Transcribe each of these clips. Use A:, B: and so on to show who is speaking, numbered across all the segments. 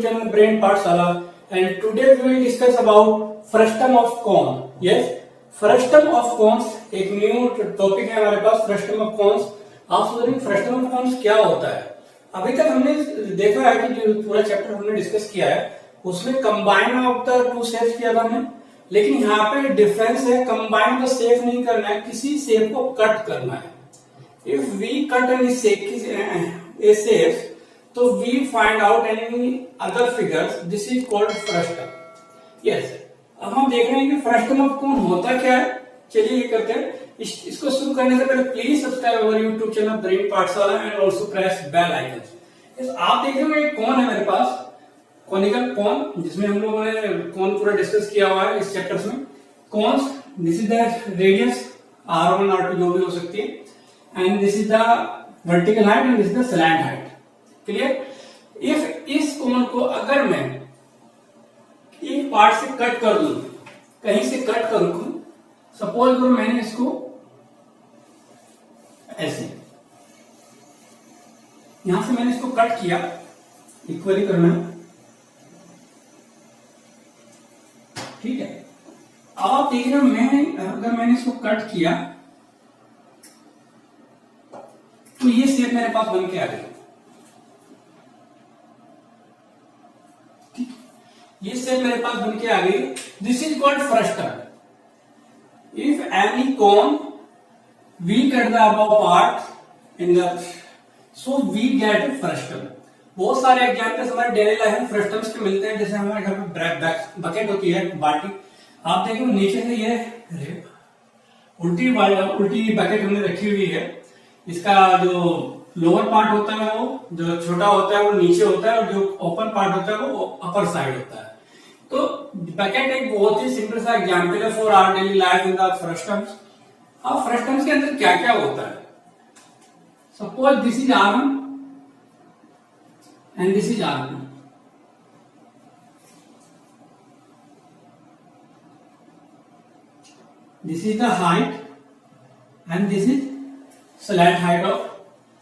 A: channel Brain Pathshala, and today we will discuss about frustum of cone. Yes, frustum of cones एक new topic है हमारे पास. Frustum of cones. आप सोच रहे हैं फ्रस्टम ऑफ कोन्स क्या होता है? अभी तक हमने देखा है कि जो पूरा चैप्टर हमने डिस्कस किया है उसमें combine of the two shapes किया था हमने, लेकिन यहाँ पे डिफरेंस है. कंबाइन द शेप नहीं करना है, किसी शेप को कट करना है. If we cut any shape तो we find out any other figures, this is called frustum. Yes, अब हम देख रहे हैं कि फ्रस्टम ऑफ कोन होता क्या है. चलिए ये करते हैं. इसको शुरू करने से पहले please subscribe our YouTube channel brain Pathshala and also press bell icon. आप देख रहे हो एक कोन है मेरे पास, कॉनिकल कोन, जिसमें हम लोगों ने कोन पूरा डिस्कस किया हुआ है इस चैप्टर में. Cones, this is the radius R1 R2 जो भी हो सकती है, and this is the vertical height and this is the slant height. Clear? If इस कोन को अगर मैं एक पार्ट से कट कर दूं, कहीं से कट कर दूं, सपोज करो मैंने इसको ऐसे, यहां से मैंने इसको कट किया, इक्वली करना है. ठीक है, अब आप देख रहे हो अगर मैंने इसको कट किया तो ये शेप मेरे पास बन के आ गई. ये शेप मेरे पास बन के आ गई. This is called frustum. If any cone we cut the above part in the, so we get frustum. बहुत सारे एग्जाम्पल्स हमारे डेली लाइफ में फ्रस्टम्स के मिलते हैं. जैसे हमारे घर पे बकेट होती है, बाल्टी, आप देखो नीचे से ये उल्टी बकेट हमने रखी हुई है. इसका जो लोअर पार्ट होता है वो जो छोटा होता है वो नीचे होता है, और जो ओपन पार्ट होता है वो अपर साइड होता है. तो बकेट एक बहुत ही सिंपल सा एग्जाम्पल है for our daily life in the frustums. अब फ्रस्टम्स के अंदर क्या क्या होता है? Suppose this is R1 and this is R2. This is the height and this is slant height of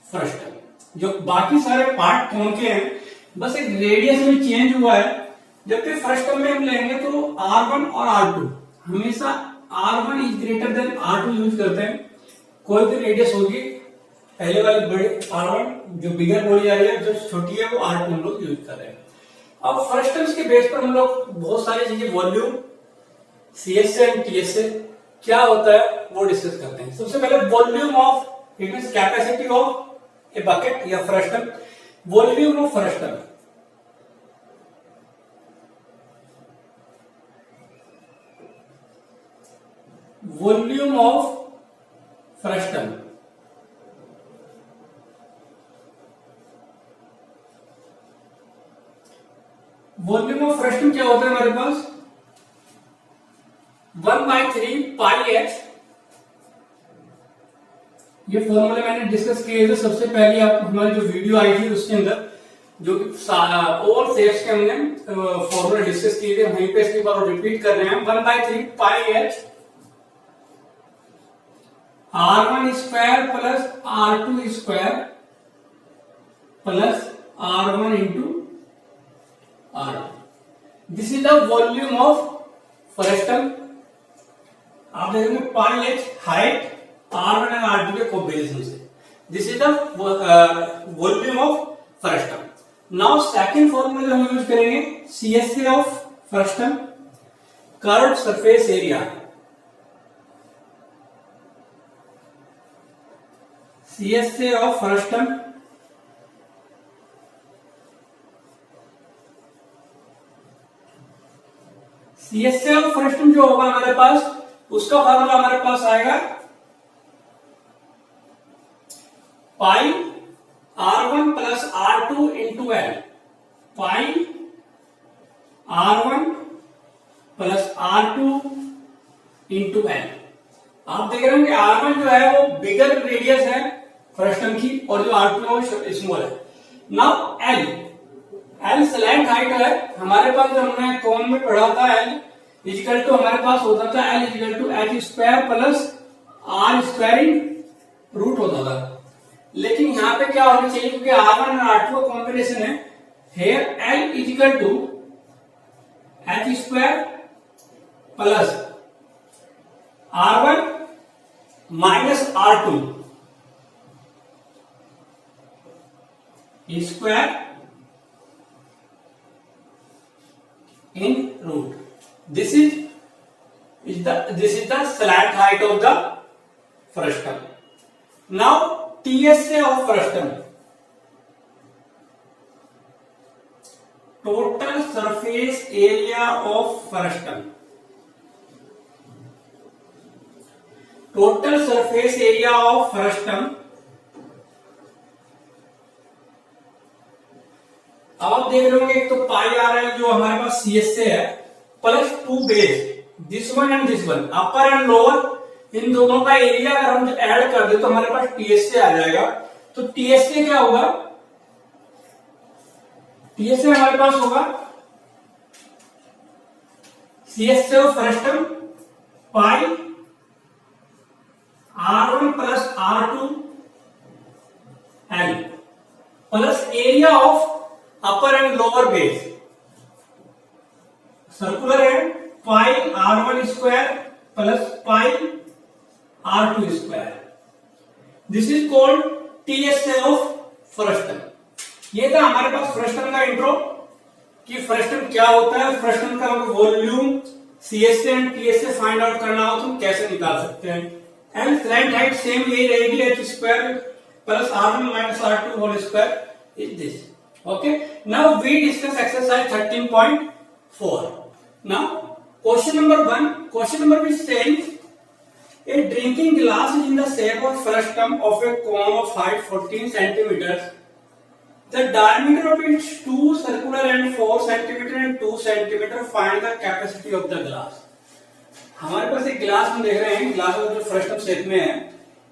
A: frustum. जो बाकी सारे पार्ट कोन के हैं, बस एक रेडियस में चेंज हुआ है. जबकि फ्रस्टम में हम लेंगे तो R1 और R2, हमेशा R1 is greater than R2 use करते हैं. कोई भी रेडियस होगी, पहले वाली बड़े R1 जो बिगर बोली जा रही है, जो छोटी है वो R2 हम लोग यूज कर रहे हैं. अब फ्रस्टम्स के बेस पर हम लोग बहुत सारी चीजें, वॉल्यूम, CSA एंड TSA क्या होता है वो डिस्कस करते हैं. सबसे पहले volume of, it means capacity of a bucket या frustum. Volume of frustum, volume of frustum. Volume of frustum क्या होता है हमारे पास? 1/3 पाई h. ये फॉर्मूले मैंने डिस्कस किए थे सबसे पहले, आप हमारी जो वीडियो आई थी उसके अंदर जो ओवर शेप्स के हमने फॉर्मूले डिस्कस किए थे, वहीं पे इसके बार रिपीट कर रहे हैं. 1/3 पाई h R1 square plus R2 square plus R1 into R. This is the volume of frustum. आप देखेंगे पाई h height R1 and R2 के कॉम्बिनेशन से. This is the volume of frustum. Now second formula हम use करेंगे, CSA of frustum, curved surface area. CSA of frustum CSA of frustum जो होगा हमारे पास, उसका फॉर्मूला हमारे पास आएगा पाई R1 plus R2 into L. पाई R1 plus R2 into L. आप देख रहे हैं कि R1 जो है वो बिगर रेडियस है फ्रस्टम की, और जो R2 है वो स्मॉल है. नाउ L स्लैंट हाइट है हमारे पास. जो हमने कोन में पढ़ा था, L इजिकल टू हमारे पास होता था L is equal to h square plus R square in root होता था. लेकिन यहाँ पे क्या होना चाहिए, क्योंकि R1 और R2 का कॉम्बिनेशन है, here L is equal to h square plus r1 minus r2 square in root. This is the slant height of the frustum. Now TSA of frustum, total surface area of frustum. Total surface area of frustum, अब आप देख रहे होंगे एक तो पाई आ रहा है जो हमारे पास CSA है plus 2 base, this one and this one, upper and lower, इन दोनों का एरिया अगर हम ऐड कर दे तो हमारे पास TSA आ जाएगा। तो TSA क्या होगा, TSA हमारे पास होगा CSA of frustum pi R1 plus R2 L plus area of upper and lower base, circular है पाई R1 square plus pi R2 square. This is called TSA of frustum. ये था हमारे पास फ्रस्टम का intro कि frustum क्या होता है, frustum का volume CSA and TSA find out करना हो तो कैसे निकाल सकते हैं। एंड स्लैंट हाइट सेम यही रहेगी, h square plus R1 minus R2 whole square is this. Okay, now we discuss exercise 13.4. Now, question number 1. Question number is saying a drinking glass is in the shape of frustum of a cone of height 14 centimeters. The diameter of its two circular end 4 centimeter and 2 centimeter. Find the capacity of the glass. हमारे पास एक glass हम देख रहे हैं, glass जो frustum shape में है,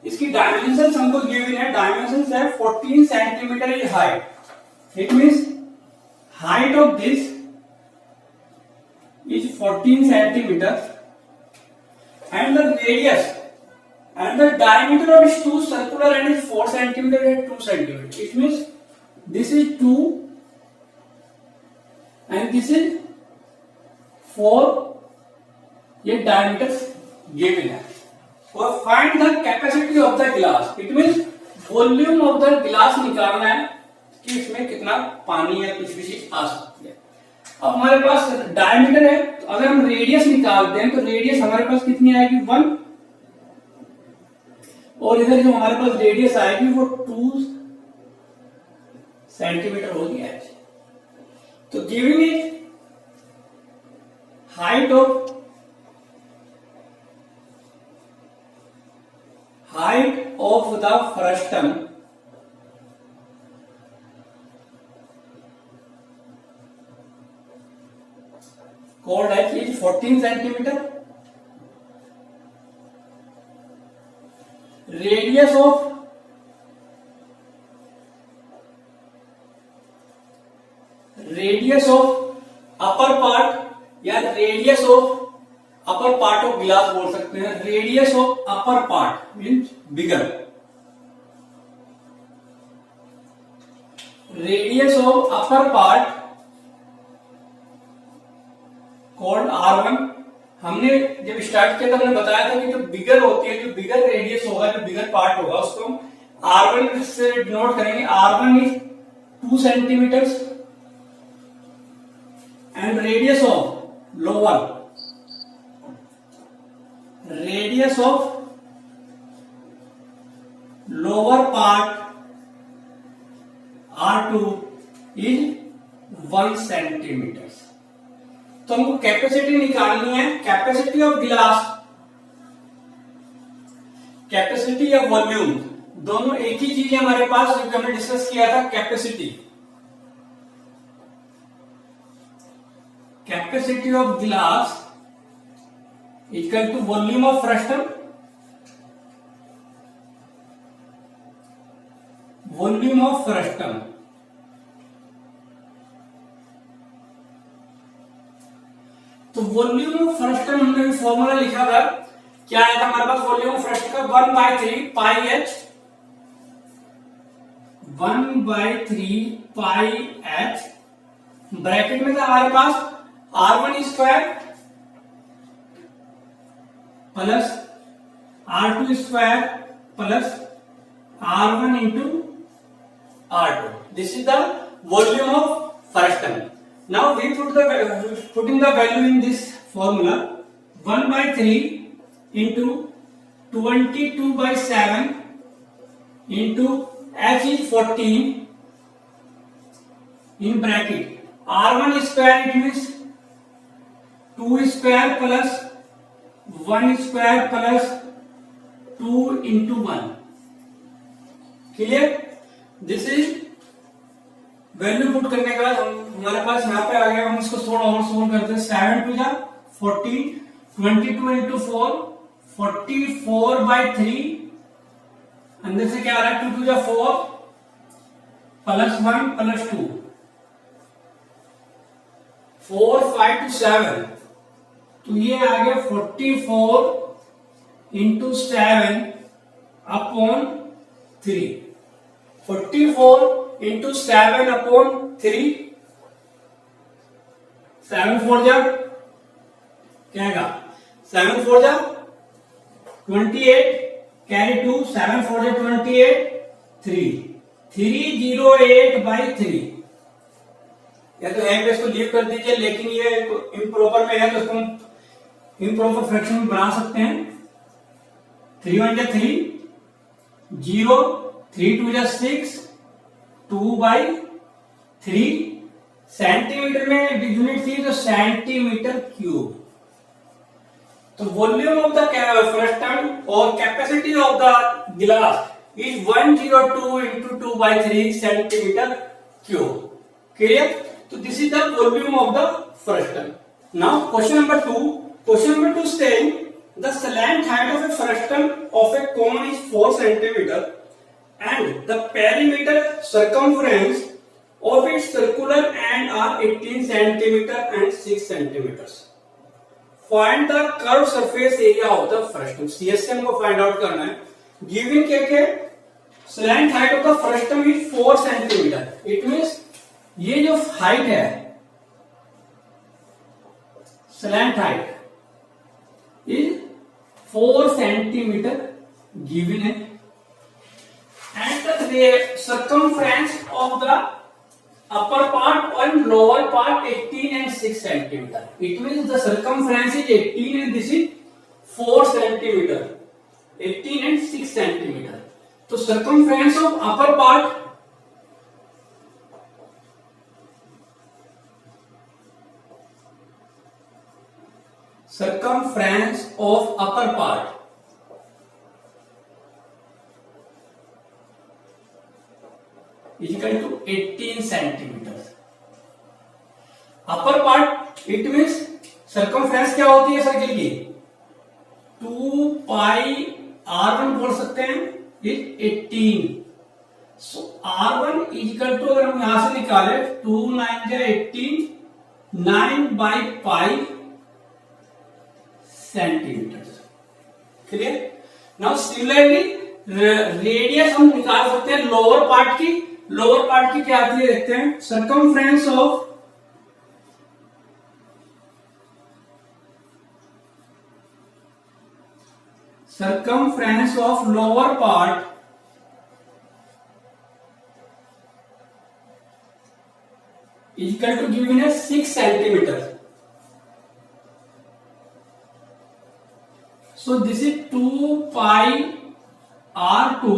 A: इसकी डायमेंशंस हमको गिवन है। डायमेंशंस है 14 centimetre is height. It means height of this is 14 centimeters and the radius and the diameter of its two circular end is 4 centimeter and 2 centimeter. It means this is 2 and this is 4. ये diameter given है। और find the capacity of the glass. It means volume of the glass निकालना है कि इसमें कितना पानी या कुछ भी चीज आ सकती है। अब हमारे पास डायमीटर है, तो अगर हम रेडियस निकालते हैं तो रेडियस हमारे पास कितनी आएगी 1, और इधर जो हमारे पास रेडियस आएगी वो 2 सेंटीमीटर होगी h। तो giving it height of the frustum called as is 14 centimeter. Radius of upper part या radius of upper part of glass बोल सकते हैं। Radius of upper part means bigger. Radius of upper part called R1। हमने जब start किया था हमने बताया था कि जो बिगर होती है, जो बिगर रेडियस होगा, जो बिगर पार्ट होगा, उसको हम R1 से डिनोट करेंगे। R1 is 2 centimetre and radius of lower part R2 is 1 centimetre. तो हमको कैपेसिटी निकालनी है, कैपेसिटी ऑफ ग्लास, कैपेसिटी या वॉल्यूम दोनों एक ही चीज है हमारे पास, जो हमने डिस्कस किया था। Capacity of glass equal to volume of frustum, तो वॉल्यूम ऑफ फ्रस्टम हमने फॉर्मूला लिखा था, क्या आया था हमारे पास वॉल्यूम ऑफ फ्रस्टम का 1/3 पाई h, 1/3 पाई h ब्रैकेट में था हमारे पास R1 square plus R2 square plus R1 into R2. This is the volume of frustum. Now we putting the value in this formula. 1 by 3 into 22 by 7 into H is 14 in bracket. R1 square it means 2 square plus 1 square plus 2 into 1. Clear? This is value put करने के बाद हमारे पास यहाँ पे आ गया, हम इसको थोड़ा और सोल्व करते हैं। 7 टू जा 14, 22 इंटू 4 44 बाई 3, अंदर से क्या आ रहा है 2 टू जा 4 प्लस 1 प्लस 2 4 5 टू 7, तो ये आ गया 44 इंटू 7 अपॉन 3, 44 इंटू 7 अपॉन 3, 7 4 जा क्या आएगा 7 4 जा 28 कैरी 2, 7 4 जा 28 3 308 बाई 3। या तो यहीं पे इसको लीव कर दीजिए, लेकिन ये इम्प्रॉपर में है तो इसको इम्प्रॉपर फ्रैक्शन में बना सकते हैं। 3 1 जा 3 0, 3 2 जा 6 2 बाई 3, सेंटीमीटर में यूनिट थी तो सेंटीमीटर क्यूब। तो वॉल्यूम ऑफ द फ्रस्टम और कैपेसिटी ऑफ द गिलास is 102 into 2 by 3 centimetre cube. Clear? तो this is the volume of the frustum. Now question number 2, question number 2 saying the slant height of a frustum of a cone is 4 centimeter and the perimeter circumference of its circular end are 18 centimeter and 6 centimeters. Find the curved surface area of the frustum. CSM को find out करना है। Given क्या slant height of the frustum is 4 centimeter. It means ये जो height है slant height is 4 centimeter given है, and the circumference of the upper part and lower part 18 and 6 centimeter. It means the circumference is 18 and this is 4 centimeter, 18 and 6 centimeter. तो circumference of upper part is equal to 18 centimeters. Upper part it means circumference क्या होती है circle की 2 पाई R1 बोल सकते हैं is 18। So R1 is equal to अगर हम यहां से निकाले 2 9 जा 18 9 by pi centimetre. Clear? Now similarly radius हम निकाल सकते हैं लोअर पार्ट की। लोअर पार्ट की क्या आती है देखते हैं। Circumference of lower part is equal to given as 6 centimeters. So this is 2 pi R2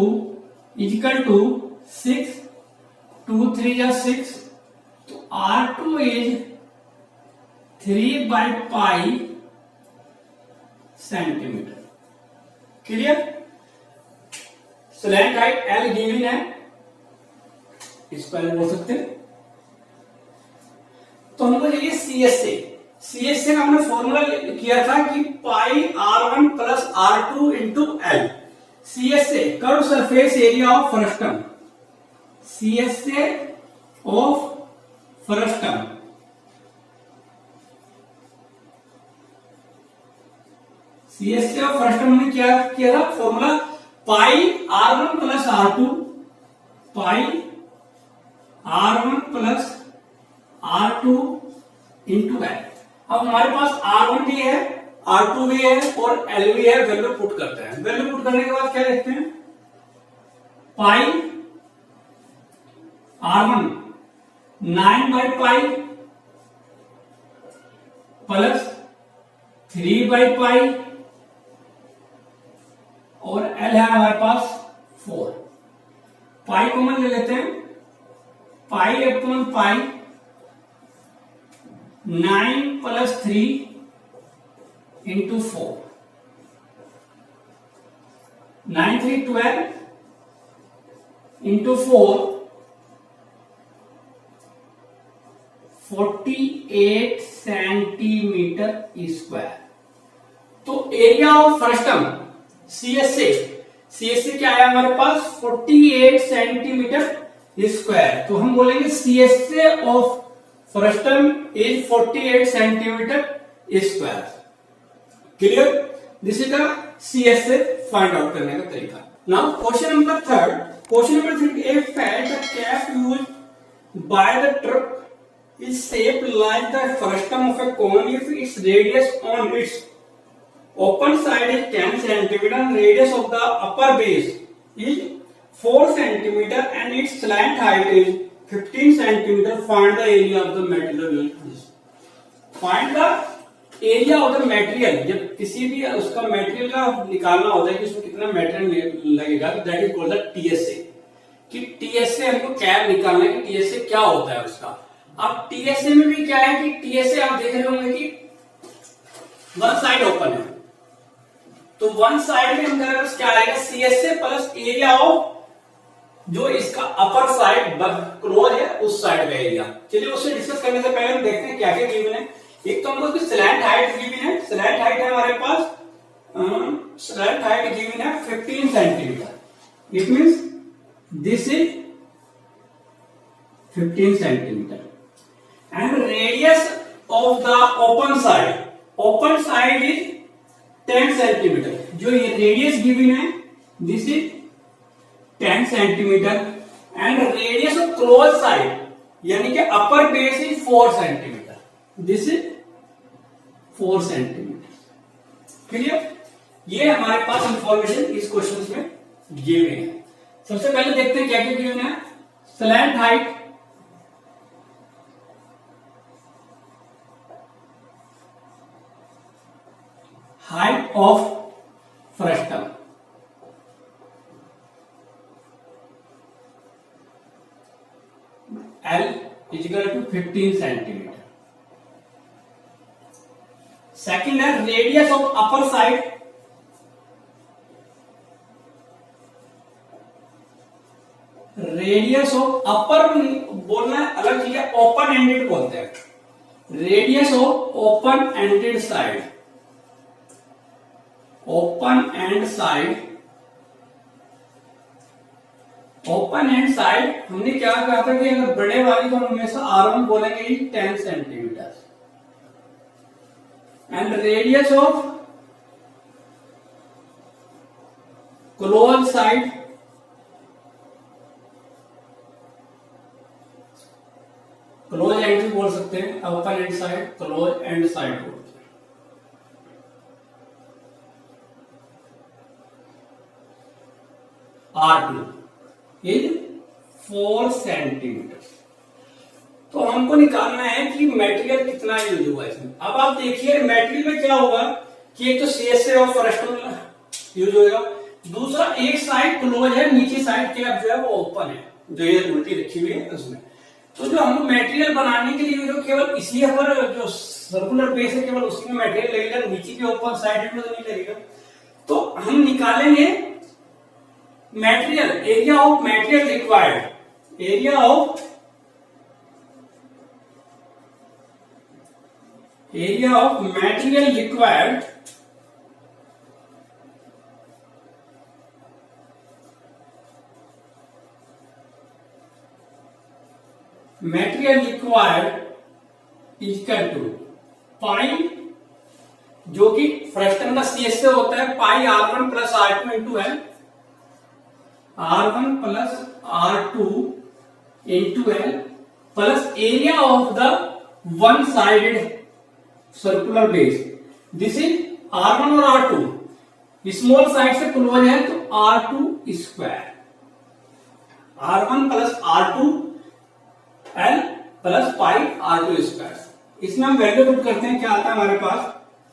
A: is equal to 6, 2 3 is 6, so R2 is 3 by pi centimeter. Clear? Slant height L given है, इस पर बोल सकते हैं। तो हमको चाहिए CSA। CSA का हमने फॉर्मूला किया था कि पाई R1 plus R2 into L। CSA curve surface area of frustum. CSA of frustum CSA of frustum ने क्या किया था फॉर्मूला पाई R1 प्लस R2 पाई R1 plus R2 into L. अब हमारे पास R1 भी है, R2 भी है और L भी है। वैल्यू पुट करते हैं। वैल्यू पुट करने के बाद क्या लिखते हैं, पाई R1 9/पाई प्लस 3/पाई और L है हमारे पास 4। पाई कॉमन ले लेते हैं, pi upon pi 9 plus 3 into 4, 9 3 12 into 4 48 centimetre square. तो एरिया ऑफ फ्रस्टम सीएसए क्या आया हमारे पास 48 सेंटीमीटर स्क्वायर। तो हम बोलेंगे CSA of frustum is 48 centimetre square. Clear? This is the CSA find out करने का तरीका। Now question number third. Question number three, A fat the cap used by the truck is shaped like the frustum of a cone if its radius on its open side is 10 cm and radius of the upper base is 4 cm and its slant height is 15 cm. Find the area of the material used. Find the area of the material. जब किसी भी उसका material का निकालना होता है कि उसमें कितना मटेरियल लगेगा, तो that is called the TSA. कि टीएसए हमको क्या निकालना है कि टीएसए क्या होता है उसका। अब टीएसए में भी क्या है कि टीएसए आप देख रहे होंगे कि वन साइड ओपन है, तो वन साइड में हमारे पास क्या आएगा सीएसए प्लस एरिया ऑफ जो इसका अपर साइड क्लोज है उस साइड का एरिया। चलिए उससे डिस्कस करने से पहले हम देखते हैं क्या क्या गिवन है। एक तो हमको स्लैंट हाइट गिवन है। स्लैंट हाइट है हमारे पास, स्लैंट हाइट गिवन है 15 centimetre. It means this is 15 centimetre and radius of the open side is 10 centimeter। जो ये radius given है this is 10 centimeter and radius of closed side यानी कि upper base is 4 centimeter। this is 4 centimeter। Clear? ये हमारे पास information इस question में given है। सबसे पहले देखते हैं क्या क्या गिवन है। Slant height, height of frustum, L is equal to 15 centimeter। Second है radius of upper side, radius of upper बोलना है अलग चीज है, ओपन एंडेड बोलते हैं। radius of open ended side, open and side, open and side हमने क्या कहा था कि अगर बड़े वाली तो हम हमेशा R1 बोलेंगे 10 centimetre and radius of close side, close and भी बोल सकते हैं, open and side, close and side बोलते हैं। R2 is 4 centimetre. तो हमको निकालना है कि मटेरियल कितना यूज हुआ इसमें। अब आप देखिए मटेरियल में क्या होगा कि एक तो सीएसए और फ्रस्टम यूज होगा, दूसरा एक साइड क्लोज है, नीचे साइड क्या जो है वो ओपन है, जो ये उल्टी रखी हुई है उसमें। तो जो हमको मटेरियल बनाने के लिए जो केवल इसी पर जो सर्कुलर बेस है केवल उसी में मटेरियल लगेगा, नीचे के ओपन साइड में तो नहीं लगेगा। तो हम निकालेंगे material, area of material required, area of material required is equal to पाई, जो कि फ्रस्टम का सीएसए होता है, पाई R1 plus R2 into L, R1 plus R2 into L plus area of the one sided circular base. This is R1 और R2, small side से close है तो R2 square, R1 plus R2 L plus pi R2 square. इसमें हम value put करते हैं, क्या आता है हमारे पास,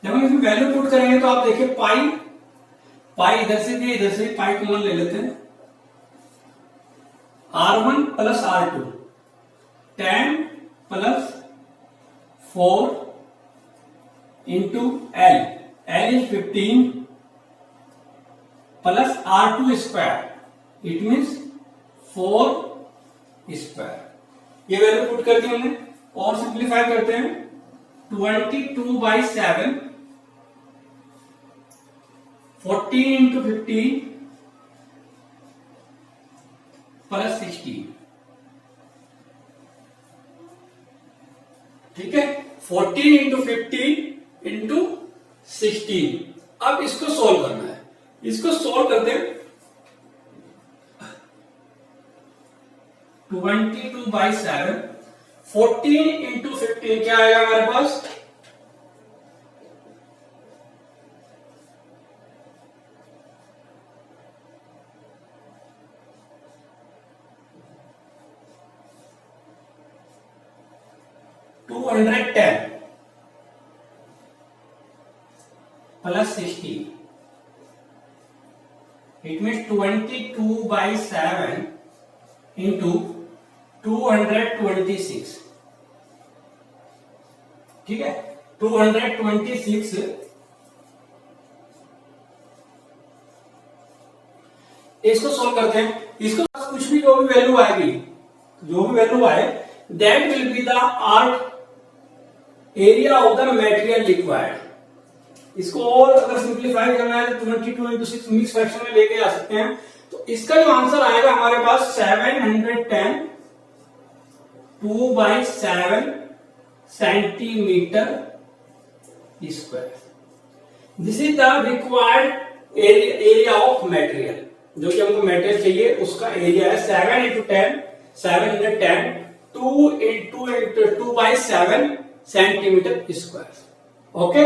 A: जब हम इसमें वैल्यू पुट करेंगे तो आप देखिए पाई, पाई इधर से भी इधर से पाई कॉमन ले लेते हैं, R1 plus R2 10 plus 4 into L, L is 15 plus R2 square, it means 4 square. ये वैल्यू पुट कर दी हमने और सिंप्लीफाई करते हैं, 22/7 14 इंटू 15 प्लस 16, ठीक है, 14 इंटू 15 इंटू 16। अब इसको सोल्व करना है, इसको सोल्व करते हैं, 22/7 14 इंटू 15 क्या आएगा हमारे पास, 210 प्लस 16, इट मीन्स 22/7 इंटू 226, ठीक है, 226। इसको सोल्व करते हैं, इसको कुछ भी जो भी वैल्यू आएगी, जो भी वैल्यू आए, that will be the arc area of the material required. इसको और अगर सिंप्लीफाई करना है तो 22 इंटू 6 मिक्स फ्रैक्शन में लेके आ सकते हैं, तो इसका जो आंसर आएगा हमारे पास 710 2/7 centimetre square. This is the required area of material, जो कि हमको मटेरियल चाहिए उसका एरिया है 7 इंटू 10 710 2/7 सेंटीमीटर स्क्वायर। ओके।